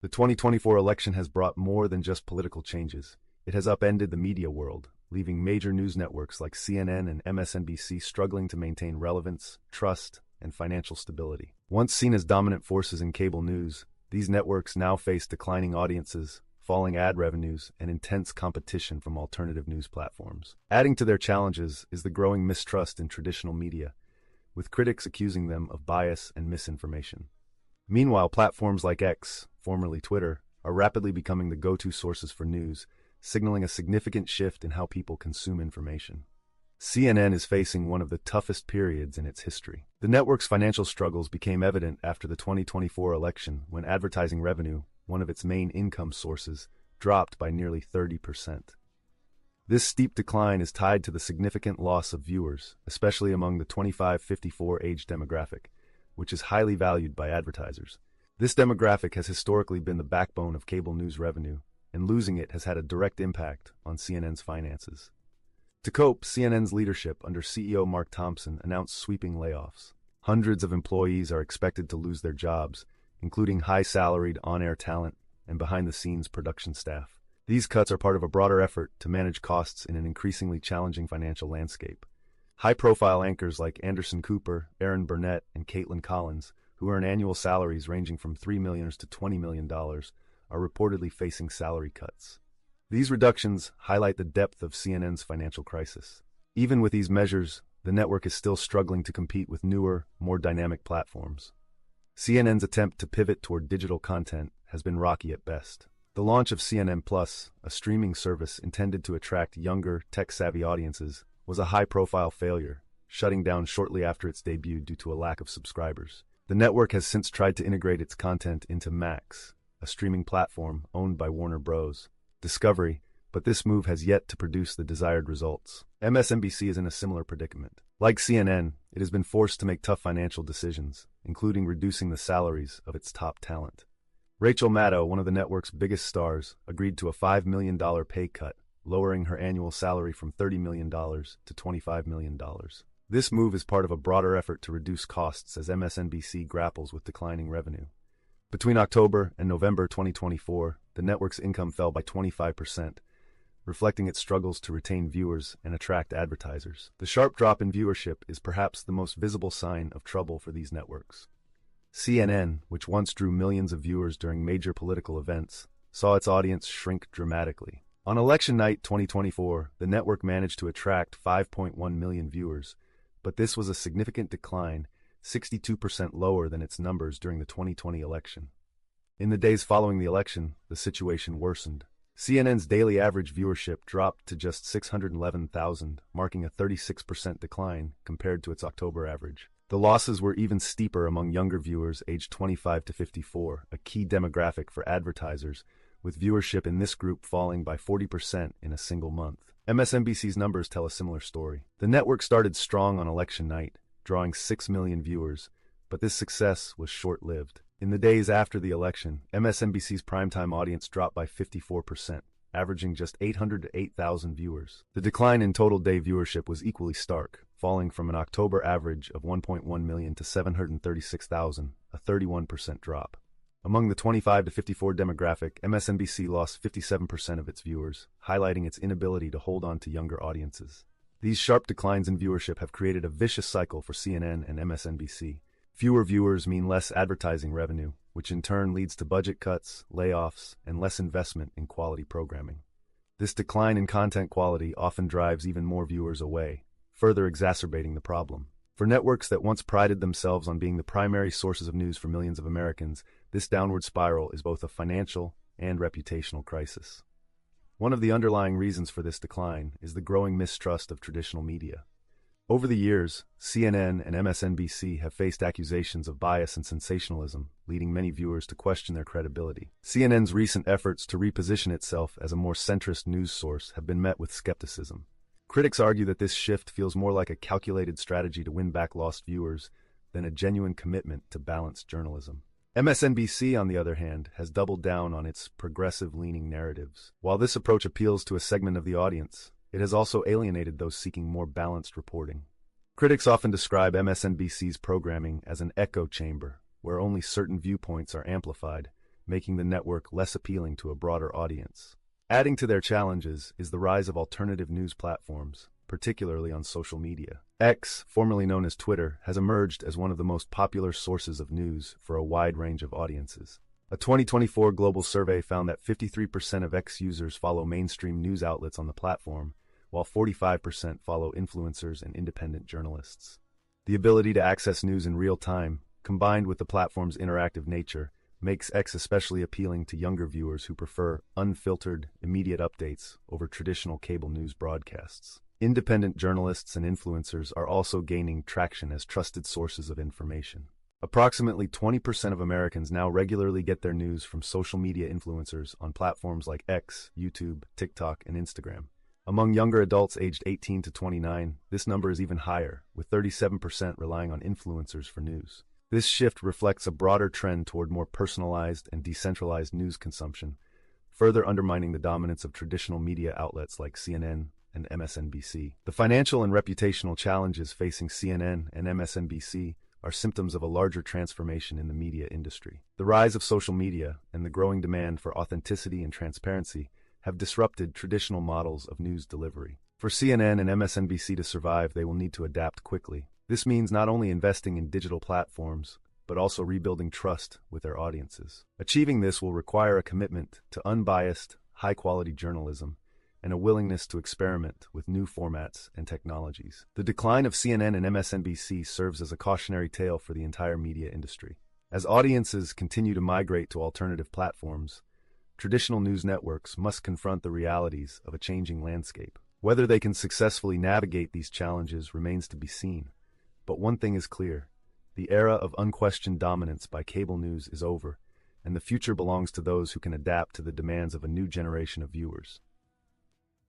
The 2024 election has brought more than just political changes. It has upended the media world, leaving major news networks like CNN and MSNBC struggling to maintain relevance, trust, and financial stability. Once seen as dominant forces in cable news, these networks now face declining audiences, falling ad revenues, and intense competition from alternative news platforms. Adding to their challenges is the growing mistrust in traditional media, with critics accusing them of bias and misinformation. Meanwhile, platforms like X, formerly Twitter, are rapidly becoming the go-to sources for news, signaling a significant shift in how people consume information. CNN is facing one of the toughest periods in its history. The network's financial struggles became evident after the 2024 election when advertising revenue, one of its main income sources, dropped by nearly 30%. This steep decline is tied to the significant loss of viewers, especially among the 25-54 age demographic, which is highly valued by advertisers. This demographic has historically been the backbone of cable news revenue, and losing it has had a direct impact on CNN's finances. To cope, CNN's leadership under CEO Mark Thompson announced sweeping layoffs. Hundreds of employees are expected to lose their jobs, including high-salaried on-air talent and behind-the-scenes production staff. These cuts are part of a broader effort to manage costs in an increasingly challenging financial landscape. High-profile anchors like Anderson Cooper, Aaron Burnett, and Caitlin Collins, who earn annual salaries ranging from $3 million to $20 million, are reportedly facing salary cuts. These reductions highlight the depth of CNN's financial crisis. Even with these measures, the network is still struggling to compete with newer, more dynamic platforms. CNN's attempt to pivot toward digital content has been rocky at best. The launch of CNN Plus, a streaming service intended to attract younger, tech-savvy audiences, was a high-profile failure, shutting down shortly after its debut due to a lack of subscribers. The network has since tried to integrate its content into Max, a streaming platform owned by Warner Bros. Discovery, but this move has yet to produce the desired results. MSNBC is in a similar predicament. Like CNN, it has been forced to make tough financial decisions, including reducing the salaries of its top talent. Rachel Maddow, one of the network's biggest stars, agreed to a $5 million pay cut, lowering her annual salary from $30 million to $25 million. This move is part of a broader effort to reduce costs as MSNBC grapples with declining revenue. Between October and November 2024, the network's income fell by 25%, reflecting its struggles to retain viewers and attract advertisers. The sharp drop in viewership is perhaps the most visible sign of trouble for these networks. CNN, which once drew millions of viewers during major political events, saw its audience shrink dramatically. On election night 2024, the network managed to attract 5.1 million viewers, but this was a significant decline, 62% lower than its numbers during the 2020 election. In the days following the election, the situation worsened. CNN's daily average viewership dropped to just 611,000, marking a 36% decline compared to its October average. The losses were even steeper among younger viewers aged 25 to 54, a key demographic for advertisers, with viewership in this group falling by 40% in a single month. MSNBC's numbers tell a similar story. The network started strong on election night, drawing 6 million viewers, but this success was short-lived. In the days after the election, MSNBC's primetime audience dropped by 54%, averaging just 800 to 8,000 viewers. The decline in total day viewership was equally stark, falling from an October average of 1.1 million to 736,000, a 31% drop. Among the 25 to 54 demographic, MSNBC lost 57% of its viewers, highlighting its inability to hold on to younger audiences. These sharp declines in viewership have created a vicious cycle for CNN and MSNBC. Fewer viewers mean less advertising revenue, which in turn leads to budget cuts, layoffs, and less investment in quality programming. This decline in content quality often drives even more viewers away, further exacerbating the problem. For networks that once prided themselves on being the primary sources of news for millions of Americans, this downward spiral is both a financial and reputational crisis. One of the underlying reasons for this decline is the growing mistrust of traditional media. Over the years, CNN and MSNBC have faced accusations of bias and sensationalism, leading many viewers to question their credibility. CNN's recent efforts to reposition itself as a more centrist news source have been met with skepticism. Critics argue that this shift feels more like a calculated strategy to win back lost viewers than a genuine commitment to balanced journalism. MSNBC, on the other hand, has doubled down on its progressive-leaning narratives. While this approach appeals to a segment of the audience, it has also alienated those seeking more balanced reporting. Critics often describe MSNBC's programming as an echo chamber, where only certain viewpoints are amplified, making the network less appealing to a broader audience. Adding to their challenges is the rise of alternative news platforms, particularly on social media. X, formerly known as Twitter, has emerged as one of the most popular sources of news for a wide range of audiences. A 2024 global survey found that 53% of X users follow mainstream news outlets on the platform, while 45% follow influencers and independent journalists. The ability to access news in real time, combined with the platform's interactive nature, makes X especially appealing to younger viewers who prefer unfiltered, immediate updates over traditional cable news broadcasts. Independent journalists and influencers are also gaining traction as trusted sources of information. Approximately 20% of Americans now regularly get their news from social media influencers on platforms like X, YouTube, TikTok, and Instagram. Among younger adults aged 18 to 29, this number is even higher, with 37% relying on influencers for news. This shift reflects a broader trend toward more personalized and decentralized news consumption, further undermining the dominance of traditional media outlets like CNN and MSNBC. The financial and reputational challenges facing CNN and MSNBC are symptoms of a larger transformation in the media industry. The rise of social media and the growing demand for authenticity and transparency have disrupted traditional models of news delivery. For CNN and MSNBC to survive, they will need to adapt quickly. This means not only investing in digital platforms, but also rebuilding trust with their audiences. Achieving this will require a commitment to unbiased, high-quality journalism and a willingness to experiment with new formats and technologies. The decline of CNN and MSNBC serves as a cautionary tale for the entire media industry. As audiences continue to migrate to alternative platforms, traditional news networks must confront the realities of a changing landscape. Whether they can successfully navigate these challenges remains to be seen. But one thing is clear: the era of unquestioned dominance by cable news is over, and the future belongs to those who can adapt to the demands of a new generation of viewers.